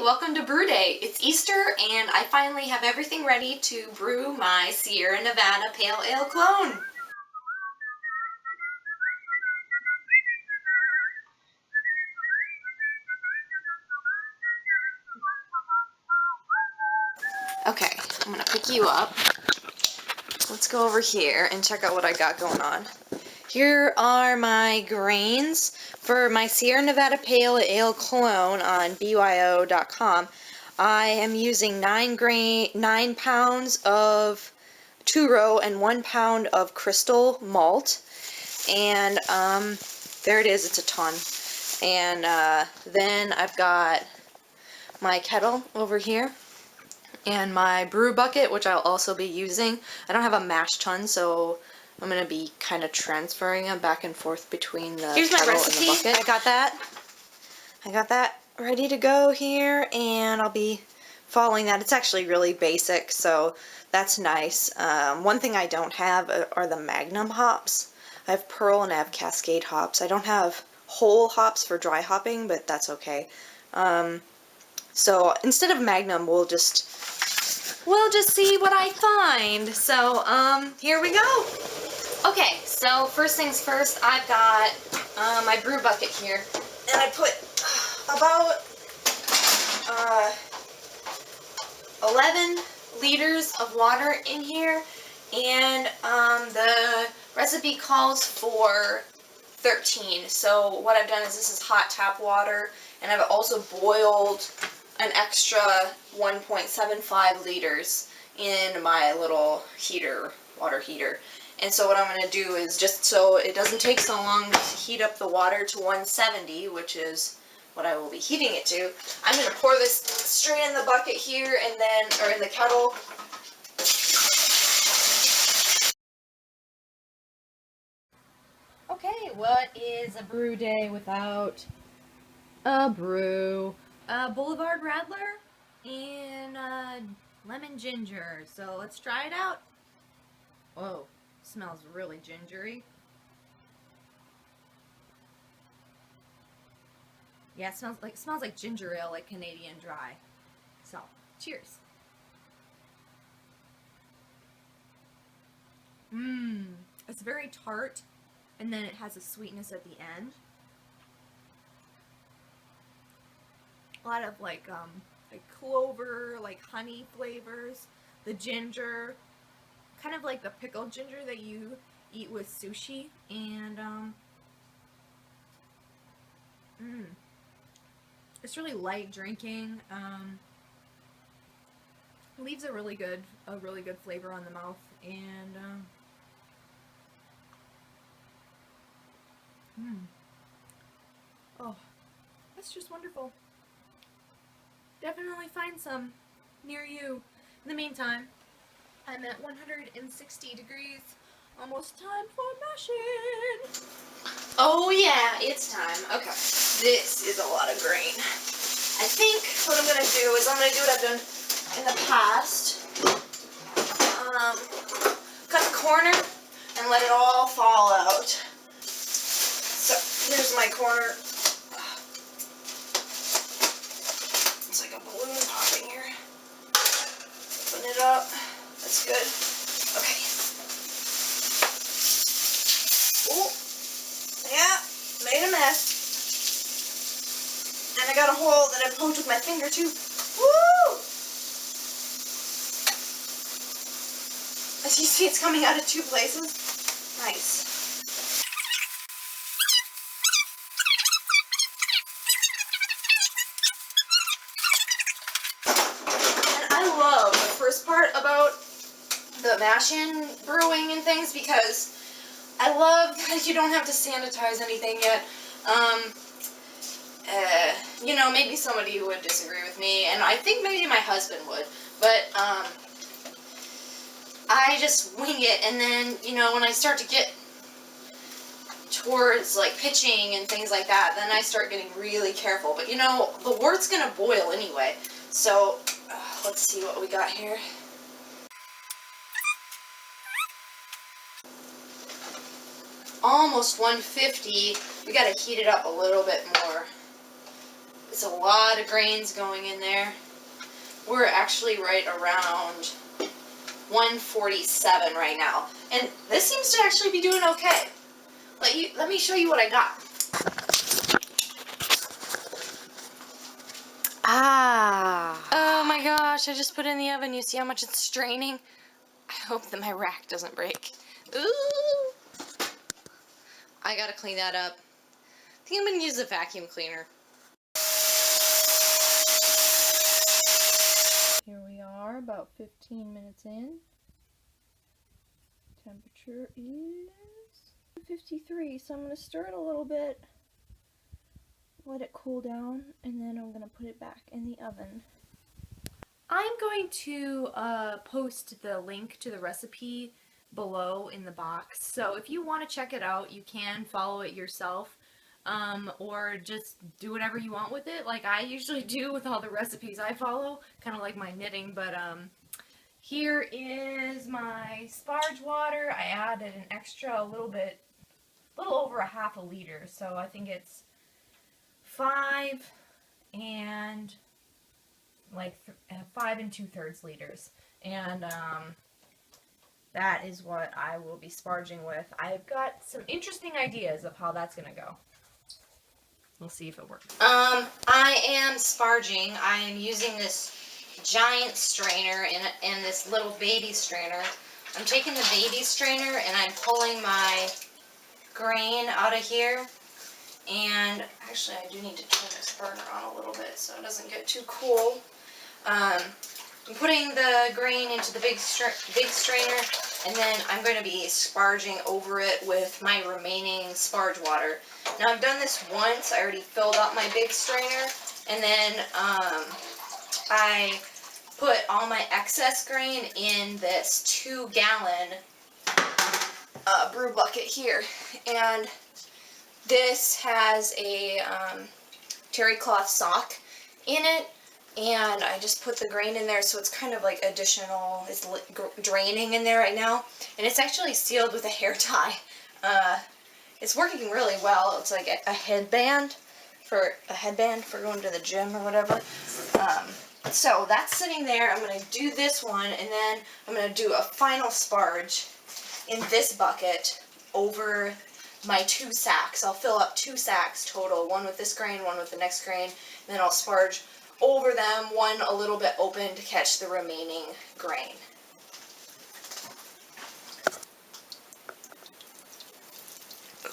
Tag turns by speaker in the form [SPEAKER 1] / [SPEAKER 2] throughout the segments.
[SPEAKER 1] welcome to Brew Day. It's Easter and I finally have everything ready to brew my Sierra Nevada Pale Ale clone. Okay, I'm gonna pick you up. Let's go over here and check out what I got going on. Here are my grains for my Sierra Nevada Pale Ale clone on BYO.com. I am using 9 pounds of 2-row and 1 pound of crystal malt. And there it is, it's a ton. And then I've got my kettle over here and my brew bucket, which I'll also be using. I don't have a mash tun, so I'm going to be kind of transferring them back and forth between the Here's my kettle recipe. and the bucket. I got that ready to go here, and I'll be following that. It's actually really basic, so that's nice. One thing I don't have are the Magnum hops. I have Pearl and I have Cascade hops. I don't have whole hops for dry hopping, but that's okay. So instead of Magnum, we'll just see what I find. So here we go. Okay, so first things first, I've got my brew bucket here, and I put about 11 liters of water in here, and the recipe calls for 13. So what I've done is this is hot tap water, and I've also boiled an extra 1.75 liters in my little heater, water heater. And so what I'm going to do is, just so it doesn't take so long to heat up the water to 170, which is what I will be heating it to, I'm going to pour this straight in the bucket here, and then, or in the kettle. Okay, what is a brew day without a brew? Boulevard Radler and lemon ginger. So let's try it out. Whoa, smells really gingery. Yeah, it smells like ginger ale, like Canadian Dry. So, cheers. It's very tart, and then it has a sweetness at the end. A lot of like clover, like honey flavors. The ginger, kind of like the pickled ginger that you eat with sushi, and it's really light drinking. Leaves a really good flavor on the mouth, and oh, that's just wonderful. Definitely find some near you. In the meantime, I'm at 160 degrees. Almost time for mashing. Oh yeah, it's time. Okay, this is a lot of grain. I think what I'm gonna do is I'm gonna do what I've done in the past. Cut the corner and let it all fall out. So here's my corner. It's like a balloon popping here. Open it up. That's good. Okay. Oh, yeah, made a mess. And I got a hole that I poked with my finger too. Woo! As you see, it's coming out of 2 places. Nice. And I love the first part about the mash-in brewing and things, because I love that you don't have to sanitize anything yet. You know, maybe somebody would disagree with me, and I think maybe my husband would, but I just wing it, and then, you know, when I start to get towards like pitching and things like that, then I start getting really careful. But you know, the wort's gonna boil anyway, so let's see what we got here. Almost 150. We gotta heat it up a little bit more. It's a lot of grains going in there. We're actually right around 147 right now. And this seems to actually be doing okay. Let me show you what I got. Oh my gosh, I just put it in the oven. You see how much it's straining? I hope that my rack doesn't break. Ooh! I gotta clean that up. I think I'm gonna use a vacuum cleaner. Here we are, about 15 minutes in. Temperature is 53, so I'm gonna stir it a little bit, let it cool down, and then I'm gonna put it back in the oven. I'm going to post the link to the recipe below in the box, so if you want to check it out, you can follow it yourself, or just do whatever you want with it, like I usually do with all the recipes I follow, kind of like my knitting. But here is my sparge water. I added an extra, a little over a half a liter, so I think it's 5 and 5 2/3 liters, and that is what I will be sparging with. I've got some interesting ideas of how that's gonna go. We'll see if it works. I am sparging. I am using this giant strainer and this little baby strainer. I'm taking the baby strainer and I'm pulling my grain out of here. And actually, I do need to turn this burner on a little bit so it doesn't get too cool. I'm putting the grain into the big strainer, and then I'm going to be sparging over it with my remaining sparge water. Now, I've done this once. I already filled up my big strainer, and then I put all my excess grain in this 2-gallon brew bucket here. And this has a terry cloth sock in it. And I just put the grain in there, so it's kind of like additional, it's draining in there right now. And it's actually sealed with a hair tie. It's working really well. It's like a headband for going to the gym or whatever. So that's sitting there. I'm going to do this one, and then I'm going to do a final sparge in this bucket over my 2 sacks. I'll fill up 2 sacks total, one with this grain, one with the next grain, and then I'll sparge over them, one a little bit open to catch the remaining grain.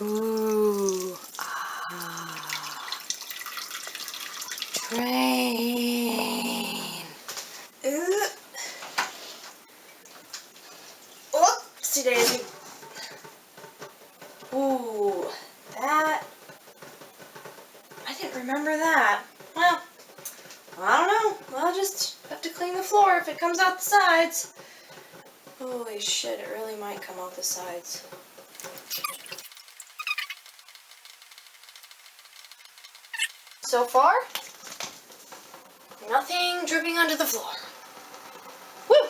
[SPEAKER 1] Ooh, grain. Oopsie daisy. Ooh, that, I didn't remember that. Well, I don't know. I'll just have to clean the floor if it comes out the sides. Holy shit, it really might come out the sides. So far, nothing dripping onto the floor. Woo!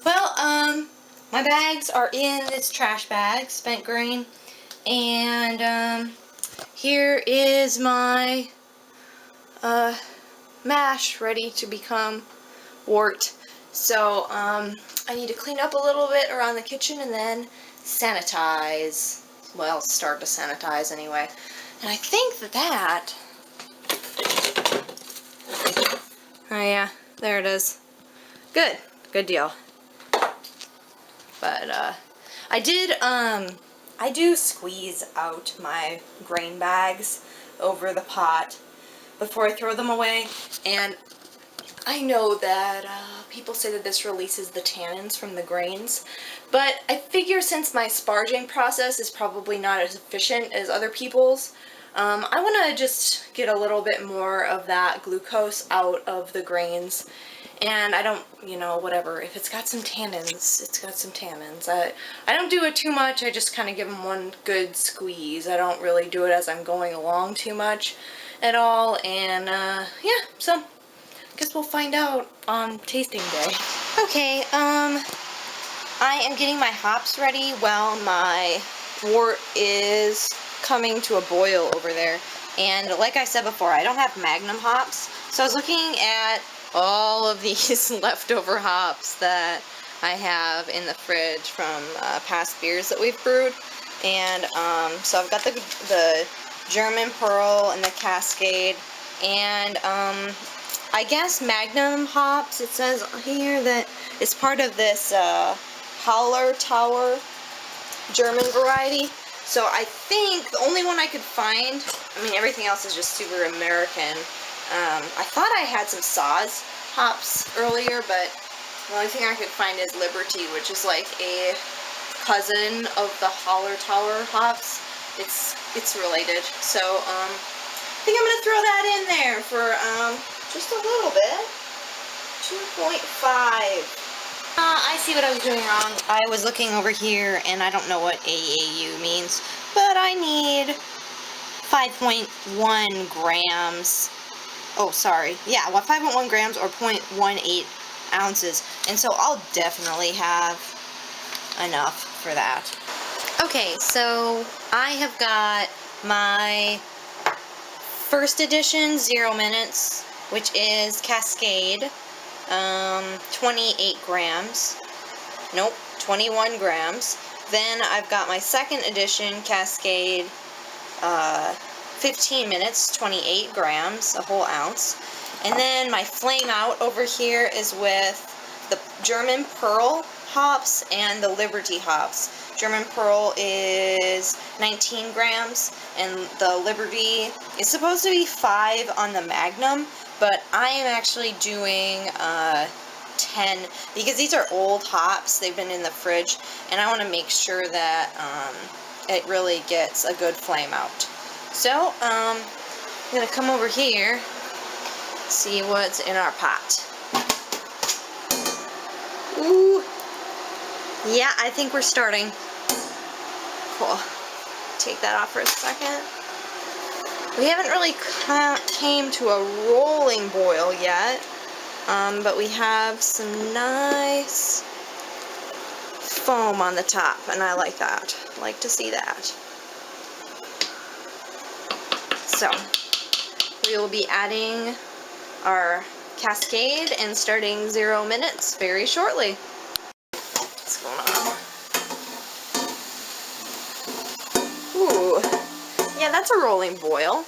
[SPEAKER 1] Well, my bags are in this trash bag, spent grain. And here is my mash ready to become wort. So I need to clean up a little bit around the kitchen and then sanitize. Well, start to sanitize anyway. And I think that oh yeah, there it is. Good deal. But I do squeeze out my grain bags over the pot before I throw them away, and I know that people say that this releases the tannins from the grains, but I figure since my sparging process is probably not as efficient as other people's, I want to just get a little bit more of that glucose out of the grains. And I don't, whatever, if it's got some tannins, it's got some tannins. I don't do it too much, I just kind of give them one good squeeze. I don't really do it as I'm going along too much at all, and yeah, so I guess we'll find out on tasting day. Okay, I am getting my hops ready while my wort is coming to a boil over there. And like I said before, I don't have Magnum hops, so I was looking at all of these leftover hops that I have in the fridge from past beers that we've brewed. And so I've got the German Pearl and the Cascade, and I guess Magnum hops, it says here that it's part of this Holler Tower German variety. So I think the only one I could find, I mean everything else is just super American. I thought I had some Saaz hops earlier, but the only thing I could find is Liberty, which is like a cousin of the Holler Tower hops. It's related. So I think I'm gonna throw that in there for just a little bit. 2.5. I see what I was doing wrong. I was looking over here, and I don't know what AAU means, but I need 5.1 grams. Oh, sorry. Yeah, well, 5.1 grams or 0.18 ounces. And so I'll definitely have enough for that. Okay, so I have got my first edition 0 minutes, which is Cascade. 28 grams. Nope, 21 grams. Then I've got my second edition Cascade 15 minutes, 28 grams, a whole ounce. And then my Flame Out over here is with the German Pearl hops and the Liberty hops. German Pearl is 19 grams and the Liberty is supposed to be 5 on the Magnum, but I am actually doing 10 because these are old hops. They've been in the fridge, and I want to make sure that it really gets a good flame out. So I'm going to come over here, see what's in our pot. Ooh, yeah, I think we're starting. Cool. Take that off for a second. We haven't really came to a rolling boil yet, but we have some nice foam on the top, and I like that. I like to see that. So, we will be adding our Cascade and starting 0 minutes very shortly. What's going on? Ooh, yeah, that's a rolling boil.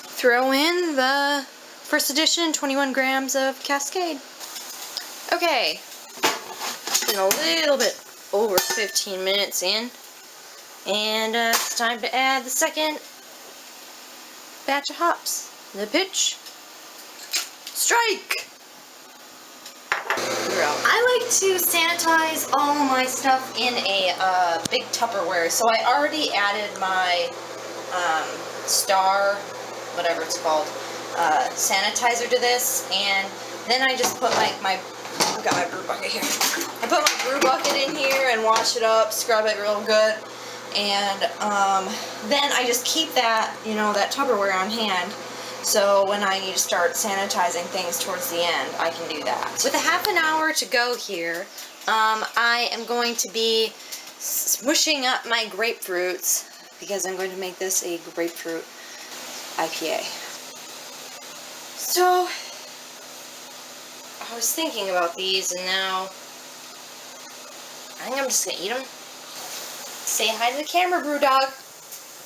[SPEAKER 1] Throw in the first edition 21 grams of Cascade. Okay, it's been a little bit over 15 minutes in, and it's time to add the second batch of hops. The pitch. Strike! I like to sanitize all my stuff in a big Tupperware, so I already added my Star, whatever it's called, sanitizer to this, and then I just put like I've got my brew bucket here. I put my brew bucket in here and wash it up, scrub it real good, and then I just keep that, you know, that Tupperware on hand. So when I need to start sanitizing things towards the end, I can do that. With a half an hour to go here, I am going to be smushing up my grapefruits because I'm going to make this a grapefruit IPA. So, I was thinking about these, and now I think I'm just going to eat them. Say hi to the camera, Brew Dog.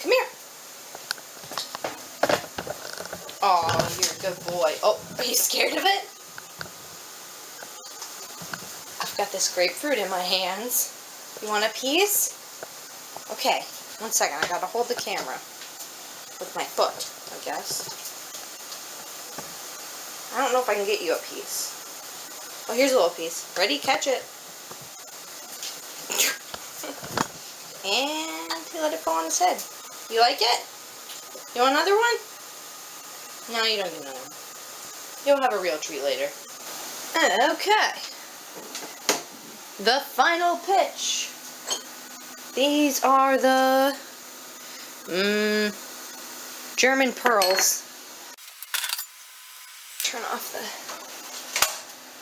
[SPEAKER 1] Come here. Oh, you're a good boy. Oh, are you scared of it? I've got this grapefruit in my hands. You want a piece? Okay, 1 second. I gotta hold the camera with my foot, I guess. I don't know if I can get you a piece. Oh, here's a little piece. Ready? Catch it. And he let it fall on his head. You like it? You want another one? No, you don't get another one. You'll have a real treat later. Okay. The final pitch. These are the German Pearls. Turn off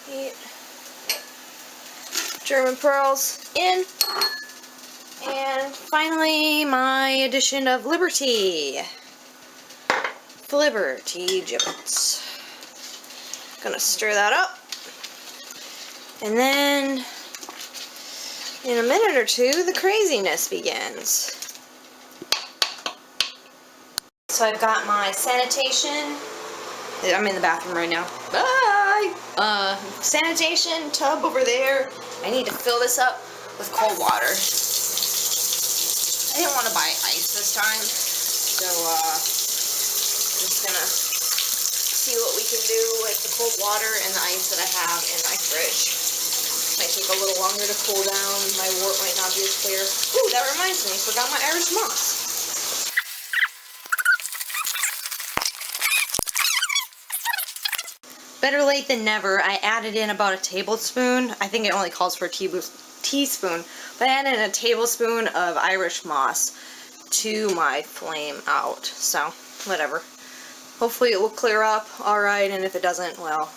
[SPEAKER 1] Heat. German pearls in. And finally, my addition of Liberty. Liberty giblets. Gonna stir that up. And then, in a minute or two, the craziness begins. So I've got my sanitation. I'm in the bathroom right now. Bye! Sanitation tub over there. I need to fill this up with cold water. I didn't want to buy ice this time, so I'm just gonna see what we can do with the cold water and the ice that I have in my fridge. Might take a little longer to cool down. My wort might not be as clear. Ooh, that reminds me, forgot my Irish moss. Better late than never. I added in about a tablespoon. I think it only calls for a teaspoon, but I added in a tablespoon of Irish moss to my flame out. So, whatever. Hopefully it will clear up alright, and if it doesn't, well,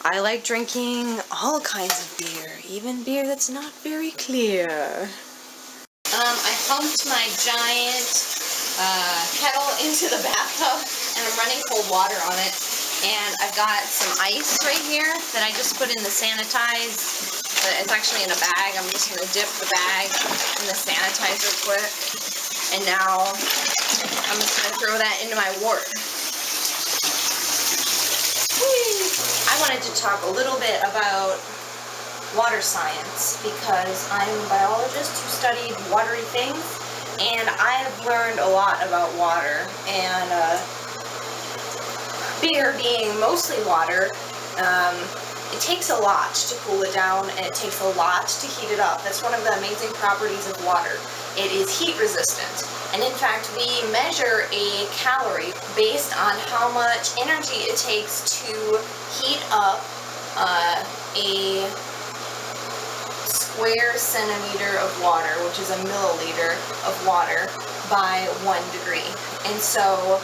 [SPEAKER 1] I like drinking all kinds of beer, even beer that's not very clear. I pumped my giant kettle into the bathtub, and I'm running cold water on it. And I've got some ice right here that I just put in the sanitize. It's actually in a bag. I'm just going to dip the bag in the sanitizer quick. And now I'm just going to throw that into my wort. I wanted to talk a little bit about water science because I'm a biologist who studied watery things. And I have learned a lot about water. And beer being mostly water, it takes a lot to cool it down, and it takes a lot to heat it up. That's one of the amazing properties of water. It is heat resistant, and in fact we measure a calorie based on how much energy it takes to heat up a square centimeter of water, which is a milliliter of water, by 1 degree. And so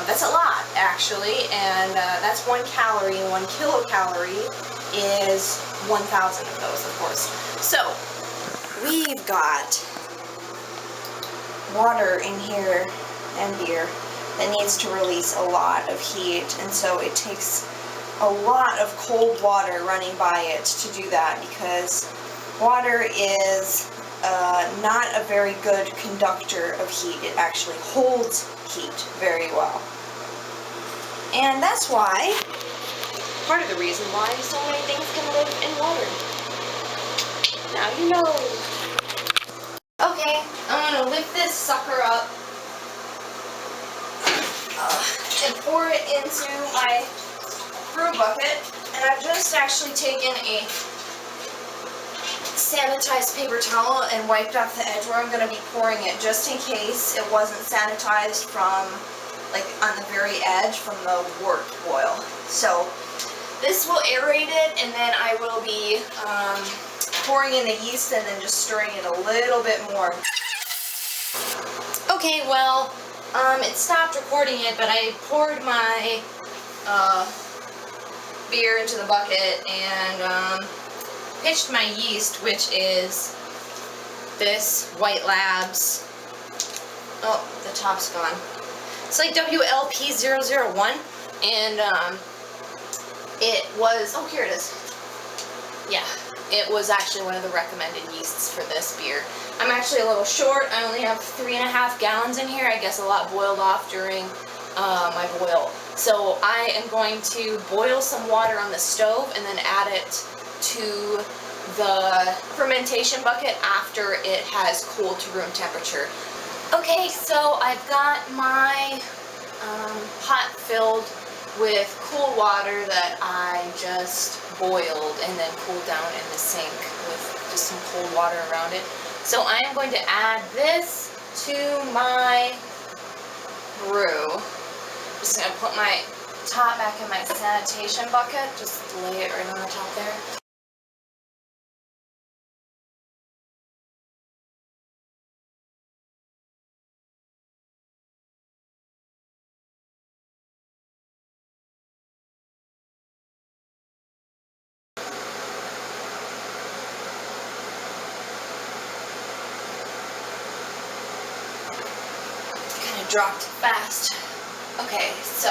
[SPEAKER 1] that's a lot, actually, and that's 1 calorie, and 1 kilocalorie is 1,000 of those, of course. So, we've got water in here and beer that needs to release a lot of heat, and so it takes a lot of cold water running by it to do that, because water is not a very good conductor of heat. It actually holds heat very well. And that's why, part of the reason why so many things can live in water. Now you know. Okay, I'm going to lift this sucker up and pour it into my brew bucket. And I've just actually taken a sanitized paper towel and wiped off the edge where I'm going to be pouring it, just in case it wasn't sanitized from, like, on the very edge from the wort boil. So this will aerate it, and then I will be pouring in the yeast and then just stirring it a little bit more. Okay, well, it stopped recording it, but I poured my beer into the bucket and pitched my yeast, which is this White Labs. Oh, the top's gone. It's like WLP001, and it was, oh, here it is. Yeah, it was actually one of the recommended yeasts for this beer. I'm actually a little short. I only have 3.5 gallons in here. I guess a lot boiled off during my boil. So I am going to boil some water on the stove and then add it to the fermentation bucket after it has cooled to room temperature. Okay, so I've got my pot filled with cool water that I just boiled and then cooled down in the sink with just some cold water around it. So I am going to add this to my brew. Just going to put my top back in my sanitation bucket, just lay it right on the top there. dropped fast. Okay, so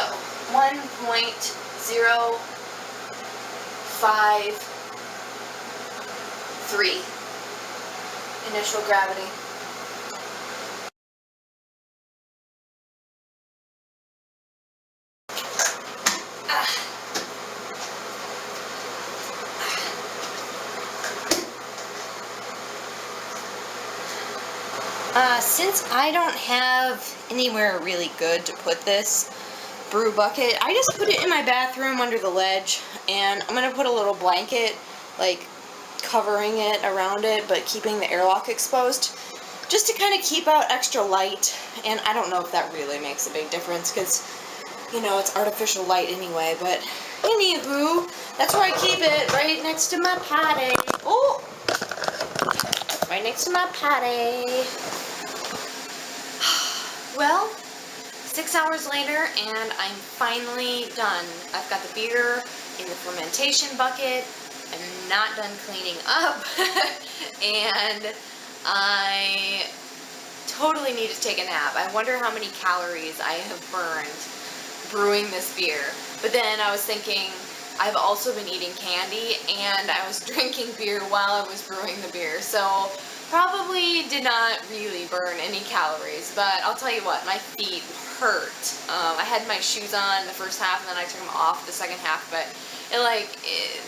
[SPEAKER 1] 1.053 initial gravity. Since I don't have anywhere really good to put this brew bucket, I just put it in my bathroom under the ledge, and I'm going to put a little blanket, like, covering it around it, but keeping the airlock exposed, just to kind of keep out extra light. And I don't know if that really makes a big difference, because, you know, it's artificial light anyway, but anywho, that's where I keep it, right next to my potty. Oh! Right next to my potty. Well, 6 hours later, and I'm finally done. I've got the beer in the fermentation bucket. I'm not done cleaning up. And I totally need to take a nap. I wonder how many calories I have burned brewing this beer. But then I was thinking, I've also been eating candy, and I was drinking beer while I was brewing the beer. So probably did not really burn any calories, but I'll tell you what, my feet hurt. I had my shoes on the first half, and then I took them off the second half, but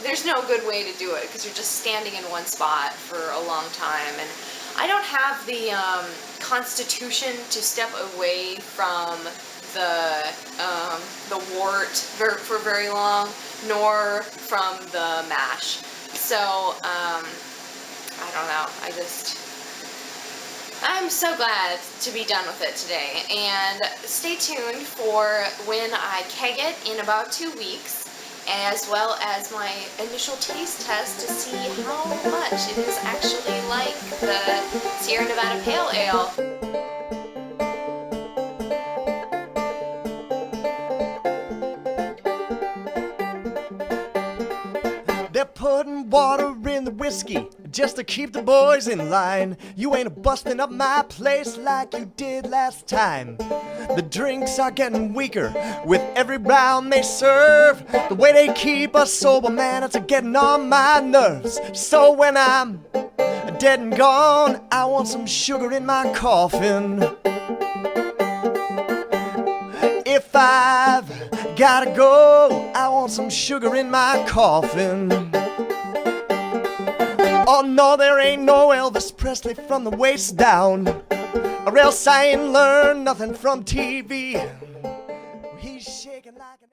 [SPEAKER 1] there's no good way to do it, because you're just standing in one spot for a long time, and I don't have the constitution to step away from the wort for very long, nor from the mash. So, I don't know, I'm so glad to be done with it today, and stay tuned for when I keg it in about 2 weeks, as well as my initial taste test to see how much it is actually like the Sierra Nevada Pale Ale.
[SPEAKER 2] They're putting water in the whiskey just to keep the boys in line. You ain't busting up my place like you did last time. The drinks are getting weaker with every round they serve. The way they keep us sober, man, it's getting on my nerves. So when I'm dead and gone, I want some sugar in my coffin. If I've gotta go, I want some sugar in my coffin. Oh no, there ain't no Elvis Presley from the waist down, or else I ain't learned nothing from TV. He's shaking like an